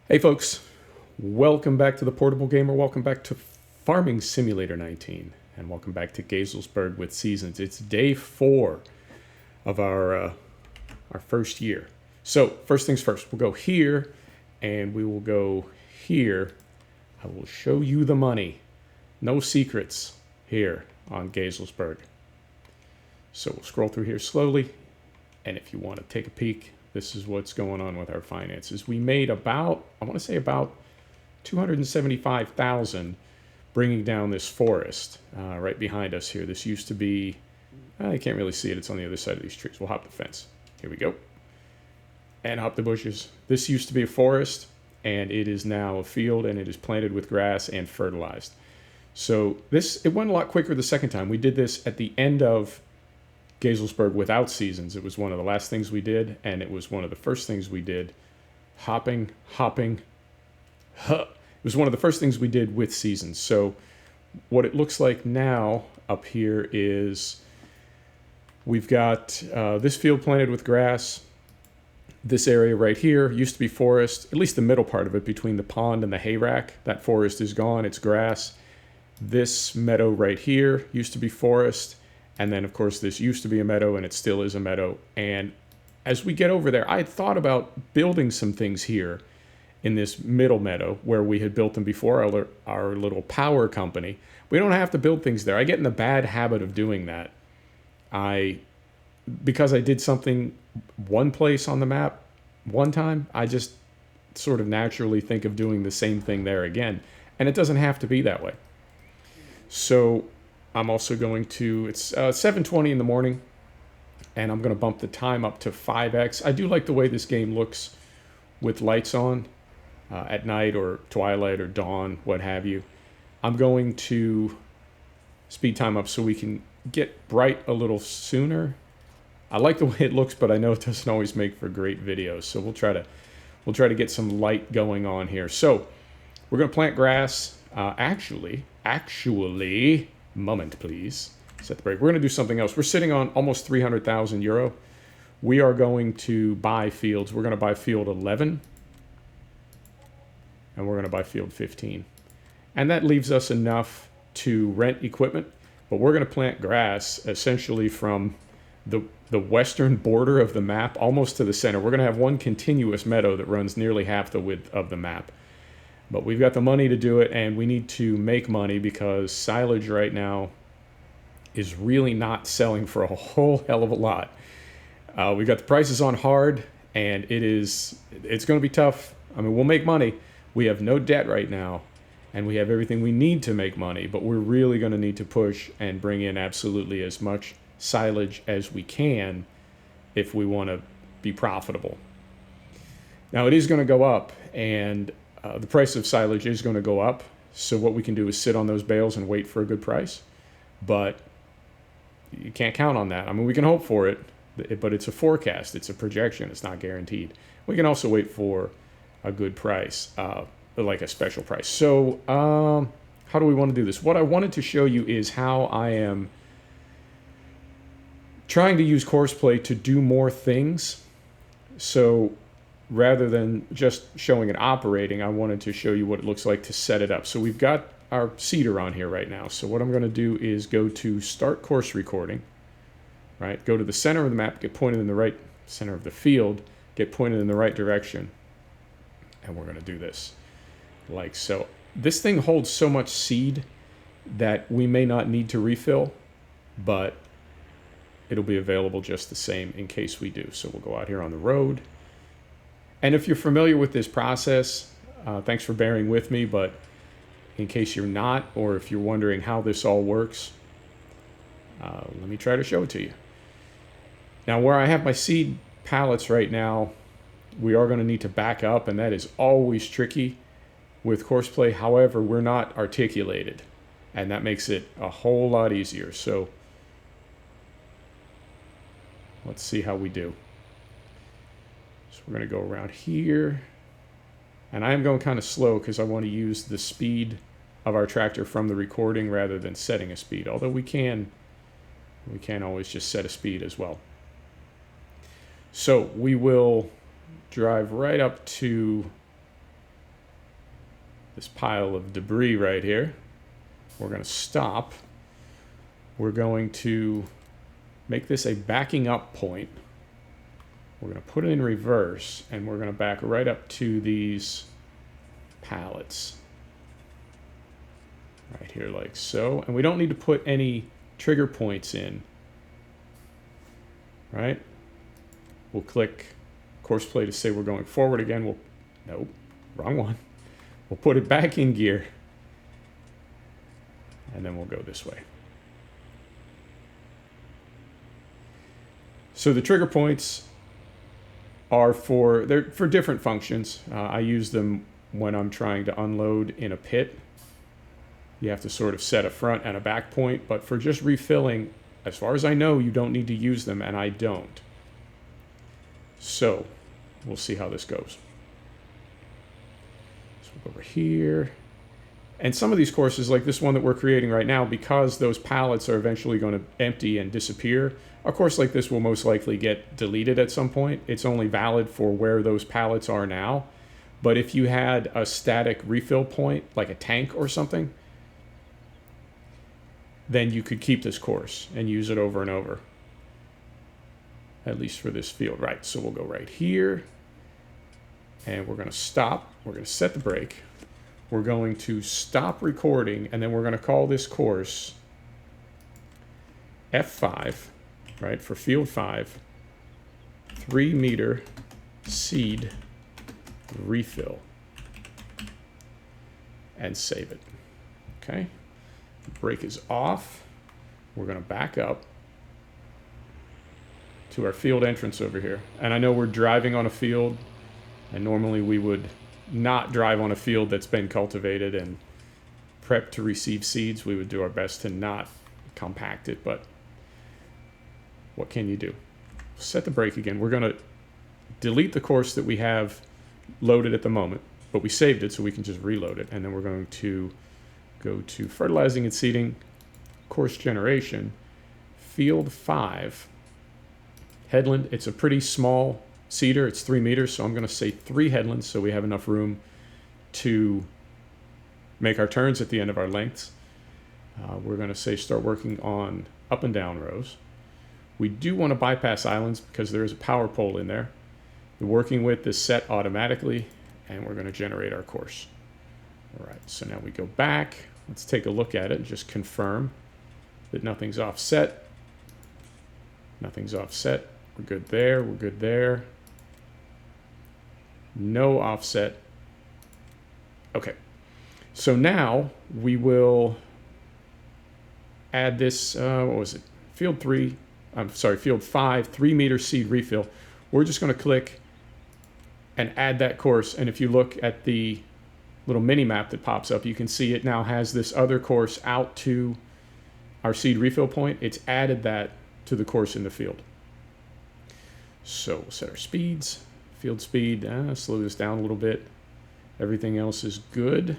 Hey folks, welcome back to the Portable Gamer, welcome back to Farming Simulator 19, and welcome back to Geiselsberg with Seasons. It's day 4 of our first year. So first things first, we'll go here and we will go here. I will show you the money. No secrets here on Geiselsberg. So we'll scroll through here slowly, and if you want to take a peek, this is what's going on with our finances. We made about, I want to say about 275,000 bringing down this forest right behind us here. This used to be, I can't really see it. It's on the other side of these trees. We'll hop the fence. Here we go. And hop the bushes. This used to be a forest, and it is now a field, and it is planted with grass and fertilized. So it went a lot quicker the second time. We did this at the end of Geiselsberg without seasons. It was one of the last things we did, and it was one of the first things we did. Hopping. It was one of the first things we did with seasons. So what it looks like now up here is we've got this field planted with grass. This area right here used to be forest, at least the middle part of it between the pond and the hay rack. That forest is gone, it's grass. This meadow right here used to be forest. And then, of course, this used to be a meadow, and it still is a meadow. And as we get over there, I had thought about building some things here in this middle meadow where we had built them before, our little power company. We don't have to build things there. I get in the bad habit of doing that. Because I did something one place on the map one time, I just sort of naturally think of doing the same thing there again. And it doesn't have to be that way. So I'm also going to, it's 7:20 in the morning, and I'm going to bump the time up to 5x. I do like the way this game looks with lights on at night or twilight or dawn, what have you. I'm going to speed time up so we can get bright a little sooner. I like the way it looks, but I know it doesn't always make for great videos, so we'll try to get some light going on here. So we're going to plant grass. Actually, moment please, set the break. We're going to do something else. We're sitting on almost 300,000 euro. We are going to buy fields. We're going to buy field 11, and we're going to buy field 15. And that leaves us enough to rent equipment, but we're going to plant grass essentially from the western border of the map almost to the center. We're going to have one continuous meadow that runs nearly half the width of the map. But we've got the money to do it, and we need to make money because silage right now is really not selling for a whole hell of a lot. We've got the prices on hard, and it's going to be tough. I mean, we'll make money. We have no debt right now, and we have everything we need to make money, but we're really going to need to push and bring in absolutely as much silage as we can if we want to be profitable. Now, it is going to go up, and the price of silage is going to go up, so what we can do is sit on those bales and wait for a good price, but you can't count on that. I mean, we can hope for it, but it's a forecast, it's a projection, it's not guaranteed. We can also wait for a good price, like a special price. So how do we want to do this? What I wanted to show you is how I am trying to use Courseplay to do more things. So rather than just showing it operating, I wanted to show you what it looks like to set it up. So we've got our seeder on here right now. So what I'm going to do is go to Start Course Recording, right? Go to the center of the map, get pointed in the right center of the field, get pointed in the right direction, and we're going to do this like so. This thing holds so much seed that we may not need to refill, but it'll be available just the same in case we do. So we'll go out here on the road. And if you're familiar with this process, thanks for bearing with me, but in case you're not, or if you're wondering how this all works, let me try to show it to you. Now, where I have my seed pallets right now, we are going to need to back up, and that is always tricky with Courseplay. However, we're not articulated, and that makes it a whole lot easier. So let's see how we do. So we're going to go around here, and I am going kind of slow because I want to use the speed of our tractor from the recording rather than setting a speed, although we can always just set a speed as well. So we will drive right up to this pile of debris right here. We're going to stop. We're going to make this a backing up point. We're going to put it in reverse, and we're going to back right up to these pallets. Right here, like so. And we don't need to put any trigger points in. Right? We'll click course play to say we're going forward again. Nope, wrong one. We'll put it back in gear. And then we'll go this way. So the trigger points are they're for different functions. I use them when I'm trying to unload in a pit. You have to sort of set a front and a back point, but for just refilling, as far as I know, you don't need to use them, and I don't. So we'll see how this goes. So we'll go over here. And some of these courses, like this one that we're creating right now, because those pallets are eventually going to empty and disappear, a course like this will most likely get deleted at some point. It's only valid for where those pallets are now. But if you had a static refill point, like a tank or something, then you could keep this course and use it over and over. At least for this field. Right, so we'll go right here. And we're going to stop. We're going to set the brake. We're going to stop recording, and then we're going to call this course F5, right, for field 5, 3 meter seed refill, and save it. Okay, the brake is off. We're going to back up to our field entrance over here. And I know we're driving on a field, and normally we would not drive on a field that's been cultivated and prepped to receive seeds. We would do our best to not compact it, but what can you do? Set the brake again. We're going to delete the course that we have loaded at the moment, but we saved it so we can just reload it. And then we're going to go to fertilizing and seeding, course generation, field 5, headland. It's a pretty small seeder. It's 3 meters, so I'm going to say 3 headlands so we have enough room to make our turns at the end of our lengths. We're going to say start working on up and down rows. We do want to bypass islands because there is a power pole in there. The working width is set automatically, and we're going to generate our course. All right, so now we go back. Let's take a look at it and just confirm that nothing's offset. Nothing's offset. We're good there. We're good there. No offset. Okay, so now we will add this, what was it? Field 5, 3 meter seed refill. We're just going to click and add that course. And if you look at the little mini map that pops up, you can see it now has this other course out to our seed refill point. It's added that to the course in the field. So we'll set our speeds. Field speed, slow this down a little bit. Everything else is good.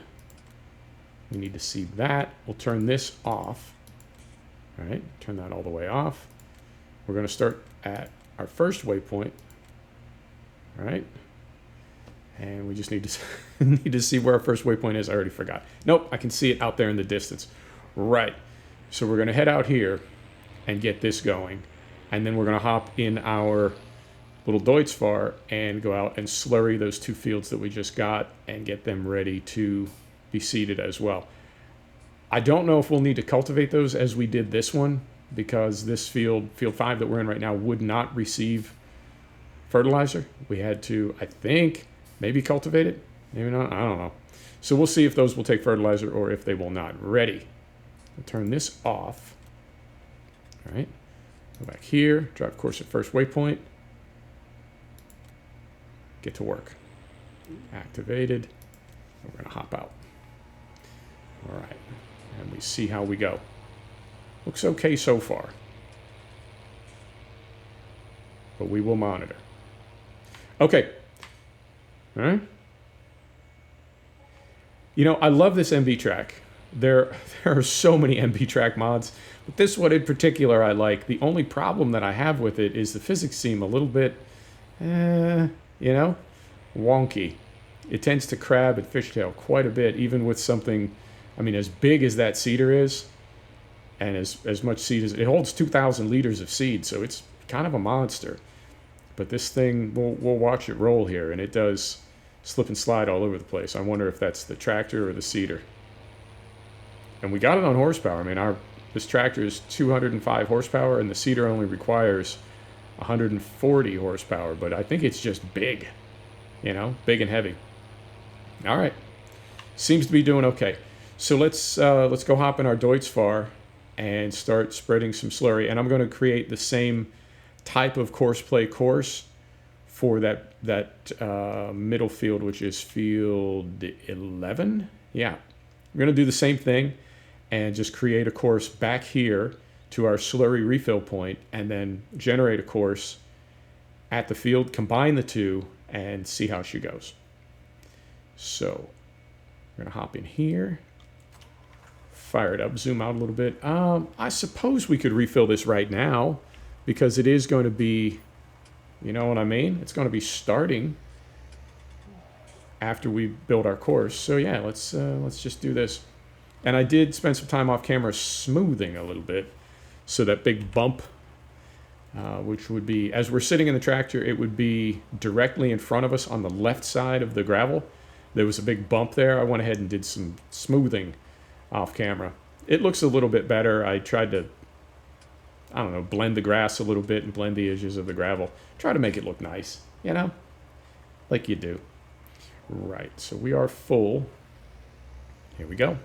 We need to see that. We'll turn this off. All right, turn that all the way off. We're going to start at our first waypoint. All right, and we just need to see where our first waypoint is. I already forgot. Nope, I can see it out there in the distance. Right, so we're going to head out here and get this going, and then we're going to hop in our little Deutzfahr and go out and slurry those 2 fields that we just got and get them ready to be seeded as well. I don't know if we'll need to cultivate those as we did this one, because this field 5 that we're in right now, would not receive fertilizer. We had to, I think, maybe cultivate it, maybe not, I don't know. So we'll see if those will take fertilizer or if they will not. Ready. I'll turn this off. All right, go back here, drop course at first waypoint. Get to work. Activated. We're going to hop out. All right, and we see how we go. Looks okay so far, but we will monitor. Okay. All right. You know, I love this MB track. There are so many MB track mods, but this one in particular I like. The only problem that I have with it is the physics seem a little bit, you know, wonky. it tends to crab and fishtail quite a bit, even with something, I mean, as big as that seeder is, and as much seed as it holds 2,000 liters of seed, so it's kind of a monster. But this thing, we'll watch it roll here, and it does slip and slide all over the place. I wonder if that's the tractor or the seeder. And we got it on horsepower. I mean, this tractor is 205 horsepower, and the seeder only requires 140 horsepower. But I think it's just big, big and heavy. All right, seems to be doing okay. So let's go hop in our Deutz-Fahr and start spreading some slurry. And I'm going to create the same type of course play course for that middle field, which is field 11. Yeah, I'm going to do the same thing and just create a course back here to our slurry refill point, and then generate a course at the field, combine the two, and see how she goes. So we're going to hop in here, fire it up, zoom out a little bit. I suppose we could refill this right now, because it is going to be, you know what I mean? It's going to be starting after we build our course. So yeah, let's just do this. And I did spend some time off camera smoothing a little bit, so that big bump, which would be, as we're sitting in the tractor, it would be directly in front of us on the left side of the gravel. There was a big bump there. I went ahead and did some smoothing off camera. It looks a little bit better. I tried to, I don't know, blend the grass a little bit and blend the edges of the gravel. Try to make it look nice, like you do. Right, so we are full. Here we go.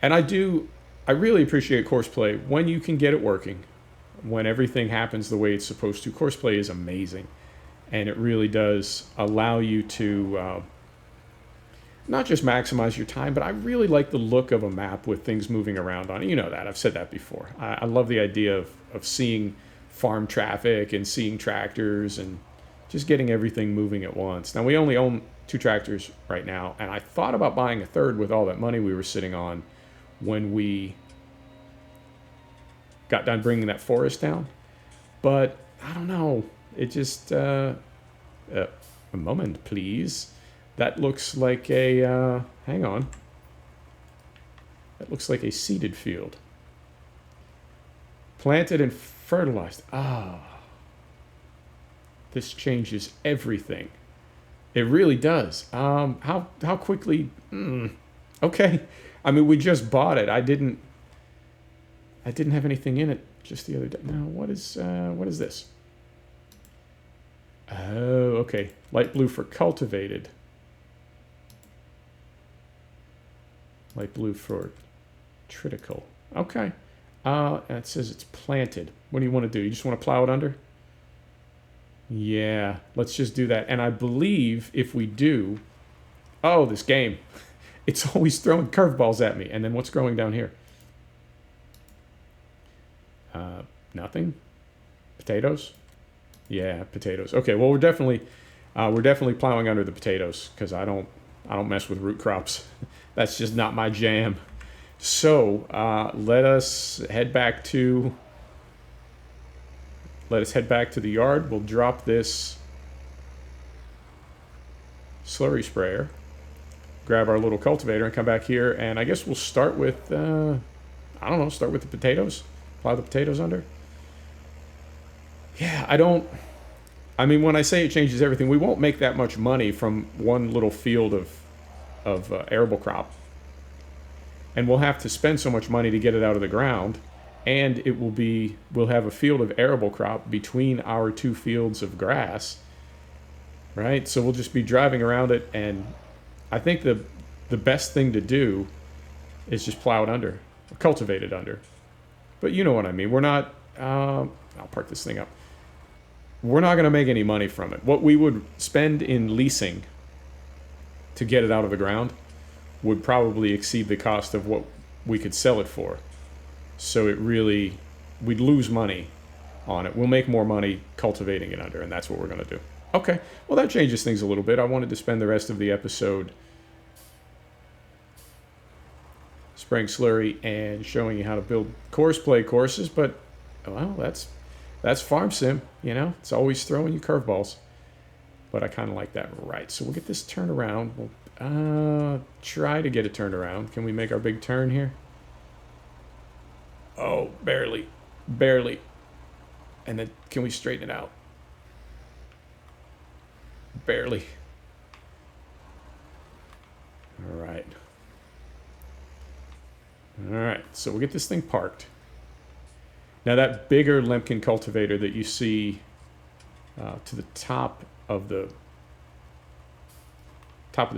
And I really appreciate course play when you can get it working, when everything happens the way it's supposed to. Course play is amazing, and it really does allow you to not just maximize your time, but I really like the look of a map with things moving around on it. You know that, I've said that before. I love the idea of seeing farm traffic and seeing tractors and just getting everything moving at once. Now, we only own 2 tractors right now, and I thought about buying a third with all that money we were sitting on when we got done bringing that forest down. But I don't know. It just, a moment, please. That looks like a, hang on. That looks like a seeded field. Planted and fertilized. Ah. This changes everything. It really does. How quickly? Okay. I mean, we just bought it. I didn't have anything in it just the other day. Now, what is this? Oh, okay. Light blue for cultivated. Light blue for critical. Okay. It says it's planted. What do you want to do? You just want to plow it under? Yeah, let's just do that. And I believe if we do... Oh, this game. It's always throwing curveballs at me. And then what's growing down here? Nothing? Potatoes? Yeah, potatoes. Okay, well, we're definitely plowing under the potatoes, because I don't mess with root crops. That's just not my jam. So let us head back to the yard. We'll drop this slurry sprayer, grab our little cultivator, and come back here. And I guess we'll start with start with the potatoes. Plow the potatoes under. Yeah, I mean, when I say it changes everything, we won't make that much money from one little field of arable crop. And we'll have to spend so much money to get it out of the ground. And we'll have a field of arable crop between our 2 fields of grass. Right? So we'll just be driving around it. And I think the best thing to do is just plow it under, or cultivate it under. But you know what I mean. We're not, I'll park this thing up. We're not going to make any money from it. What we would spend in leasing to get it out of the ground would probably exceed the cost of what we could sell it for. So we'd lose money on it. We'll make more money cultivating it under, and that's what we're going to do. Okay, well, that changes things a little bit. I wanted to spend the rest of the episode spraying slurry and showing you how to build course play courses, but, well, that's farm sim, It's always throwing you curveballs. but I kind of like that right. So we'll get this turned around. We'll try to get it turned around. Can we make our big turn here? Oh, barely. Barely. And then can we straighten it out? Barely. All right. All right, so we'll get this thing parked. Now that bigger Lemken cultivator that you see to the top of the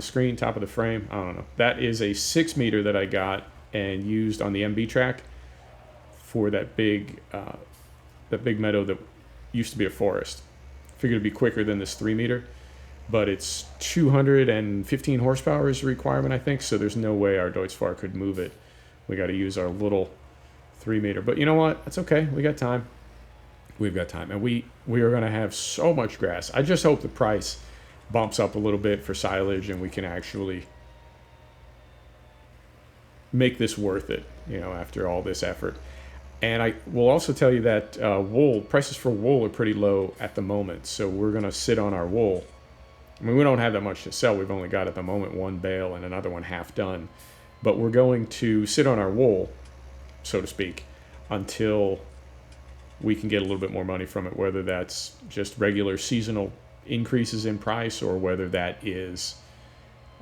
screen, top of the frame, I don't know. That is a 6 meter that I got and used on the MB track for that big meadow that used to be a forest. Figured it'd be quicker than this 3 meter, but it's 215 horsepower is the requirement, I think, so there's no way our Deutz-Fahr could move it. We got to use our little 3 meter, but you know what? That's okay. We got time. We've got time, and we are going to have so much grass. I just hope the price bumps up a little bit for silage, and we can actually make this worth it, you know, after all this effort. And I will also tell you that wool prices for wool are pretty low at the moment, so we're going to sit on our wool. I mean, we don't have that much to sell. We've only got at the moment one bale and another one half done, but we're going to sit on our wool, so to speak, until we can get a little bit more money from it, whether that's just regular seasonal increases in price or whether that is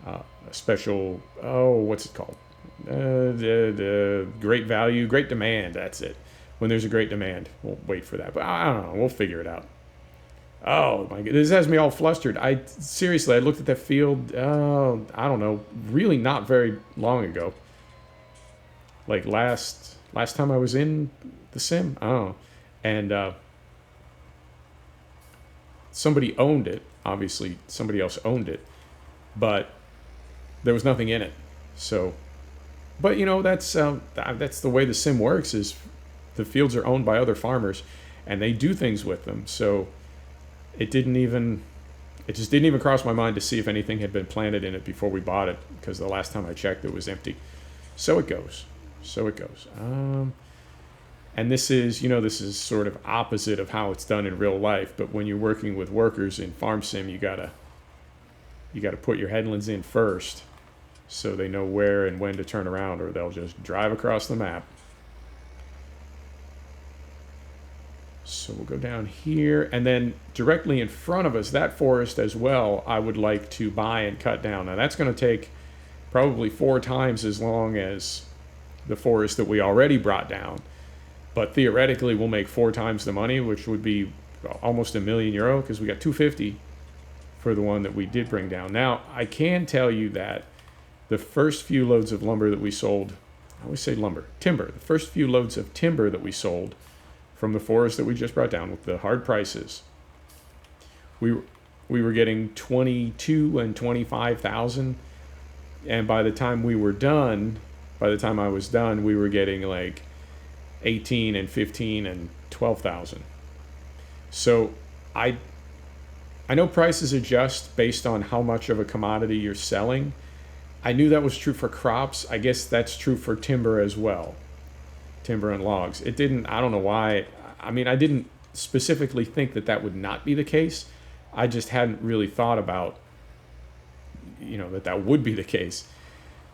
a special, what's it called? The great value, great demand, that's it. When there's a great demand, we'll wait for that. But I don't know, we'll figure it out. Oh my God, this has me all flustered. Seriously, I looked at that field, I don't know, really not very long ago. Like last time I was in the sim, I don't know. And somebody owned it. Obviously, somebody else owned it, but there was nothing in it. So, but you know, that's the way the sim works. Is the fields are owned by other farmers, and they do things with them. So, it just didn't even cross my mind to see if anything had been planted in it before we bought it, because the last time I checked, it was empty. So it goes. And this is sort of opposite of how it's done in real life. But when you're working with workers in farm sim, you gotta put your headlands in first, so they know where and when to turn around, or they'll just drive across the map. So we'll go down here, and then directly in front of us, that forest as well, I would like to buy and cut down. Now that's going to take probably 4 times as long as the forest that we already brought down. But theoretically, we'll make 4 times the money, which would be almost €1,000,000, because we got 250 for the one that we did bring down. Now, I can tell you that the first few loads of lumber that we sold, I always say lumber, timber, the first few loads of timber that we sold from the forest that we just brought down with the hard prices, we were getting 22 and 25,000, and by the time I was done, we were getting like 18 and 15 and 12,000. So I know prices adjust based on how much of a commodity you're selling. I knew that was true for crops. I guess that's true for timber as well. Timber and logs. I don't know why. I mean, I didn't specifically think that would not be the case. I just hadn't really thought about, that would be the case.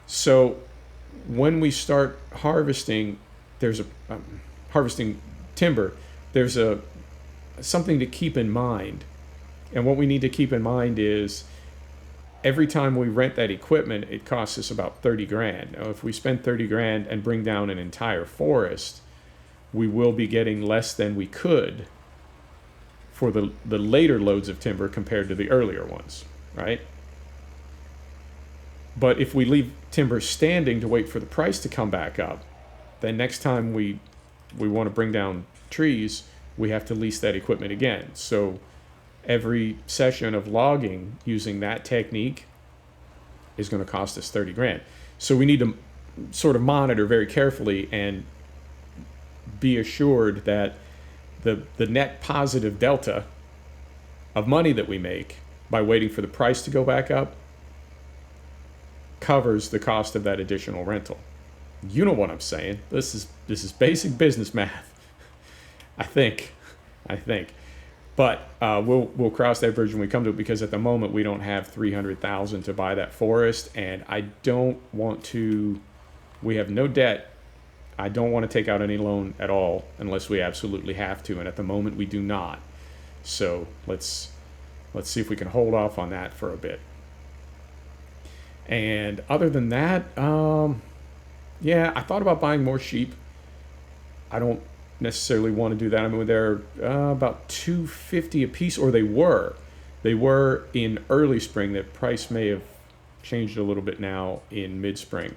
So when we start harvesting, harvesting timber, there's something to keep in mind. And what we need to keep in mind is every time we rent that equipment, it costs us about 30 grand. Now, if we spend 30 grand and bring down an entire forest, we will be getting less than we could for the later loads of timber compared to the earlier ones, right? But if we leave timber standing to wait for the price to come back up, then next time we want to bring down trees, we have to lease that equipment again. So every session of logging using that technique is going to cost us 30 grand. So we need to sort of monitor very carefully and be assured that the net positive delta of money that we make by waiting for the price to go back up covers the cost of that additional rental. You know what I'm saying. This is basic business math. I think. But we'll cross that bridge when we come to it, because at the moment we don't have 300,000 to buy that forest, and I don't want to. We have no debt. I don't want to take out any loan at all unless we absolutely have to, and at the moment we do not. So let's see if we can hold off on that for a bit. And other than that, yeah, I thought about buying more sheep. I don't necessarily want to do that. I mean, they're about $250 a piece, or they were. They were in early spring. The price may have changed a little bit now in mid-spring.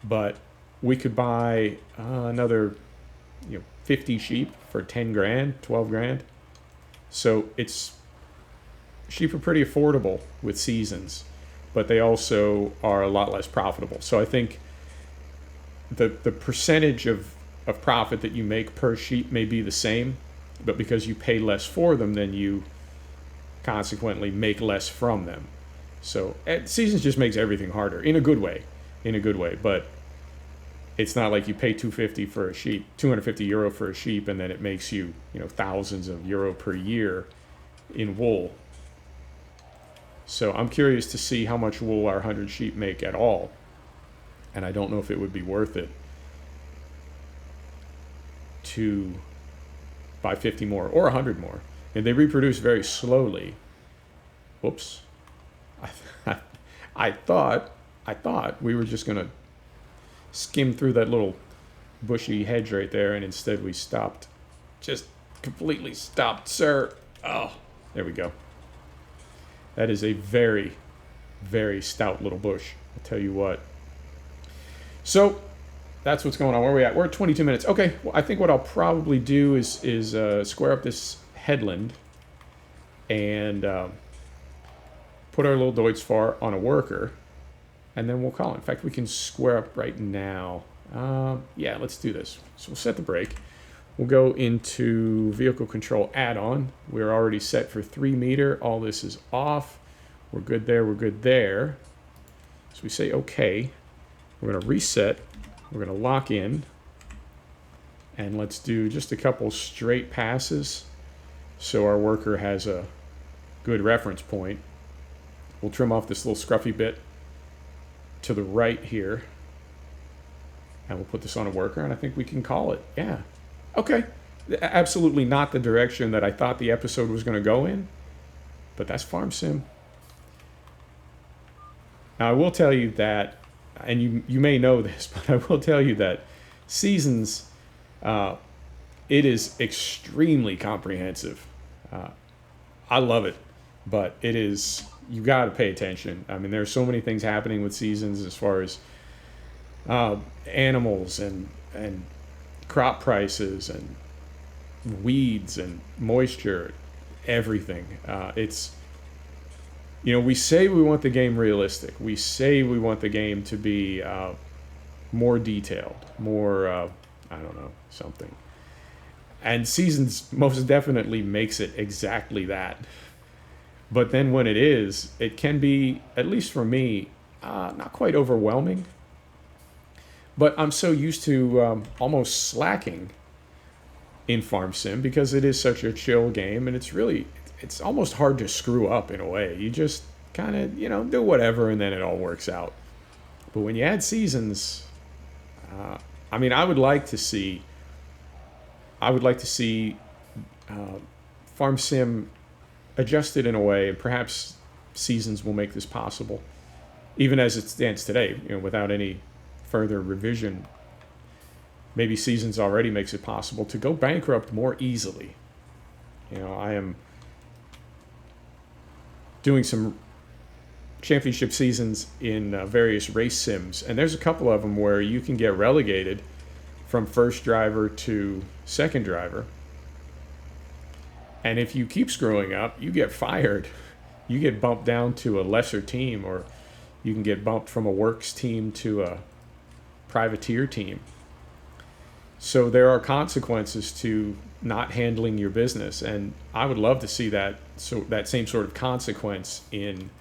But we could buy another 50 sheep for 10 grand, 12 grand. So sheep are pretty affordable with seasons, but they also are a lot less profitable. So I think the percentage of profit that you make per sheep may be the same, but because you pay less for them, then you consequently make less from them. So seasons just makes everything harder in a good way, but it's not like you pay 250 for a sheep, 250 euro for a sheep, and then it makes you, thousands of euro per year in wool. So I'm curious to see how much wool our 100 sheep make at all. And I don't know if it would be worth it to buy 50 more or 100 more. And they reproduce very slowly. Whoops. I thought we were just going to skim through that little bushy hedge right there, and instead we stopped. Just completely stopped, sir. Oh, there we go. That is a very, very stout little bush, I'll tell you what. So that's what's going on. Where are we at? We're at 22 minutes. Okay, well, I think what I'll probably do is square up this headland and put our little Deutz-Fahr on a worker, and then we'll call it. In fact, we can square up right now. Yeah, let's do this. So we'll set the brake. We'll go into vehicle control add-on. We're already set for 3 meter. All this is off. We're good there. We're good there. So we say okay. We're going to reset. We're going to lock in. And let's do just a couple straight passes so our worker has a good reference point. We'll trim off this little scruffy bit to the right here, and we'll put this on a worker, and I think we can call it. Yeah. Okay. Absolutely not the direction that I thought the episode was going to go in, but that's Farm Sim. Now, I will tell you that, and you may know this, but I will tell you that Seasons, it is extremely comprehensive. I love it, but it is, you got to pay attention. I mean, there's so many things happening with Seasons as far as animals and crop prices and weeds and moisture, everything. It's, we say we want the game realistic. We say we want the game to be more detailed, more, I don't know, something. And Seasons most definitely makes it exactly that. But then when it is, it can be, at least for me, not quite overwhelming. But I'm so used to almost slacking in Farm Sim because it is such a chill game, and it's almost hard to screw up in a way. You just kind of, do whatever, and then it all works out. But when you add Seasons, I mean, I would like to see Farm Sim adjusted in a way, and perhaps Seasons will make this possible, even as it stands today, without any further revision. Maybe Seasons already makes it possible to go bankrupt more easily. I am doing some championship seasons in various race sims, and there's a couple of them where you can get relegated from first driver to second driver. And if you keep screwing up, you get fired. You get bumped down to a lesser team, or you can get bumped from a works team to a privateer team. So there are consequences to not handling your business, and I would love to see that same sort of consequence in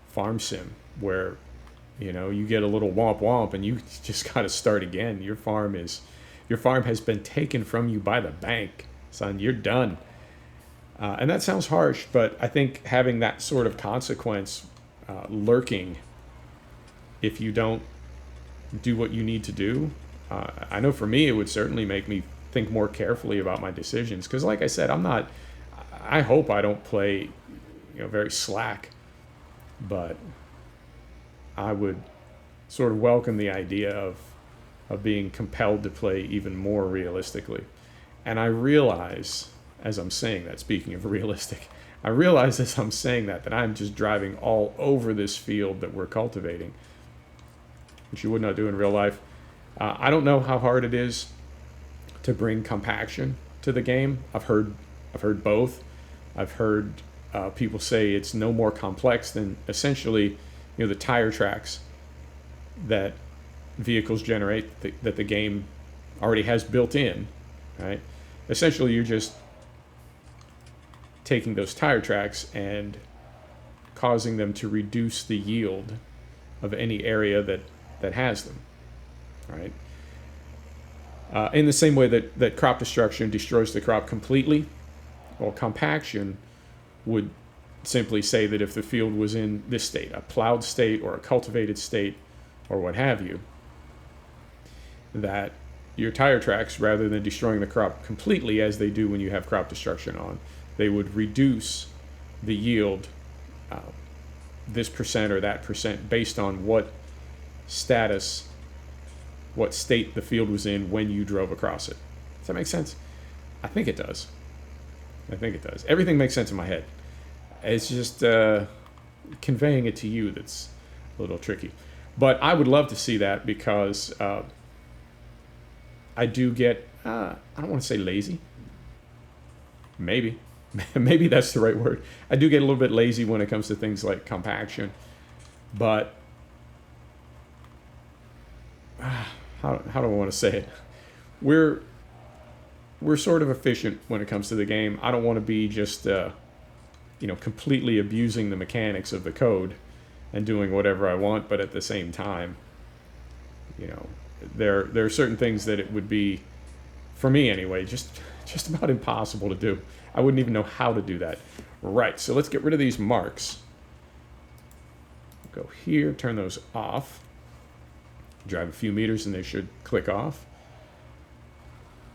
Farm Sim, where you get a little womp womp and you just got to start again. Your farm has been taken from you by the bank, son. You're done. And that sounds harsh, but I think having that sort of consequence lurking if you don't do what you need to do, I know for me it would certainly make me think more carefully about my decisions. Because like I said, I hope I don't play very slack, but I would sort of welcome the idea of being compelled to play even more realistically. And I realize, as I'm saying that, speaking of realistic, I realize as I'm saying that I'm just driving all over this field that we're cultivating, which you would not do in real life. I don't know how hard it is to bring compaction to the game. I've heard both. I've heard people say it's no more complex than essentially, the tire tracks that vehicles generate that the game already has built in, right? Essentially, you're just taking those tire tracks and causing them to reduce the yield of any area that has them, right? In the same way that crop destruction destroys the crop completely, well, compaction would simply say that if the field was in this state, a plowed state or a cultivated state or what have you, that your tire tracks, rather than destroying the crop completely as they do when you have crop destruction on, they would reduce the yield this percent or that percent based on what state the field was in when you drove across it. Does that make sense? I think it does. Everything makes sense in my head. It's just conveying it to you that's a little tricky. But I would love to see that because I do get, I don't want to say lazy. Maybe that's the right word. I do get a little bit lazy when it comes to things like compaction. But how do I want to say it? We're sort of efficient when it comes to the game. I don't want to be just completely abusing the mechanics of the code and doing whatever I want, but at the same time, there are certain things that it would be, for me anyway, just about impossible to do. I wouldn't even know how to do that. Right, so let's get rid of these marks. Go here, turn those off. Drive a few meters and they should click off.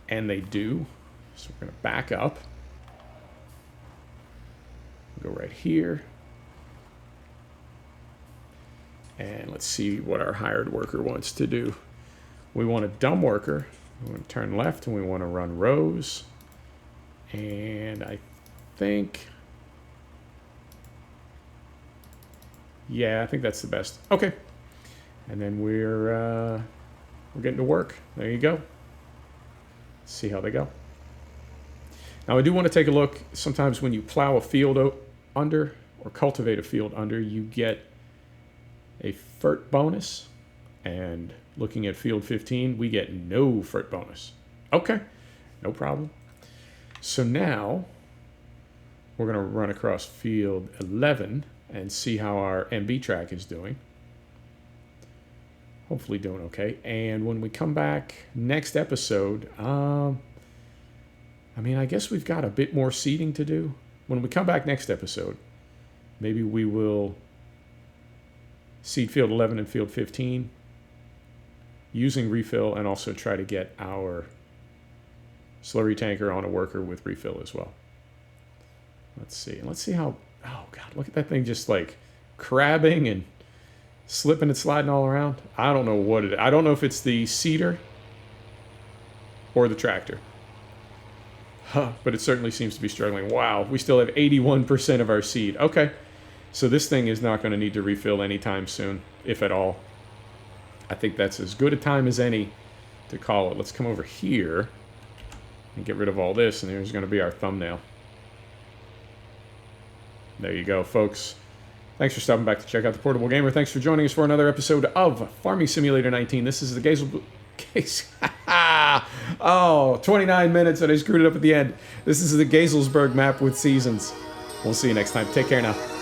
And they do. So we're going to back up. Go right here. And let's see what our hired worker wants to do. We want a dumb worker. We want to turn left and we want to run rows. And I think, yeah, I think that's the best. Okay. And then we're getting to work. There you go. Let's see how they go. Now I do want to take a look. Sometimes when you plow a field under or cultivate a field under, you get a FERT bonus. And looking at field 15, we get no FERT bonus. Okay, no problem. So now we're going to run across field 11 and see how our MB track is doing. Hopefully doing okay. And when we come back next episode, I guess we've got a bit more seeding to do. When we come back next episode, maybe we will seed field 11 and field 15 using refill and also try to get our slurry tanker on a worker with refill as well. Let's see how, oh God, look at that thing just like crabbing and slipping and sliding all around. I don't know what it is. I don't know if it's the seeder or the tractor. But it certainly seems to be struggling. Wow, we still have 81% of our seed. Okay, so this thing is not going to need to refill anytime soon, if at all. I think that's as good a time as any to call it. Let's come over here and get rid of all this, and there's going to be our thumbnail. There you go, folks. Thanks for stopping back to check out The Portable Gamer. Thanks for joining us for another episode of Farming Simulator 19. This is the Geiselsberg... 29 minutes and I screwed it up at the end. This is the Geiselsberg map with seasons. We'll see you next time. Take care now.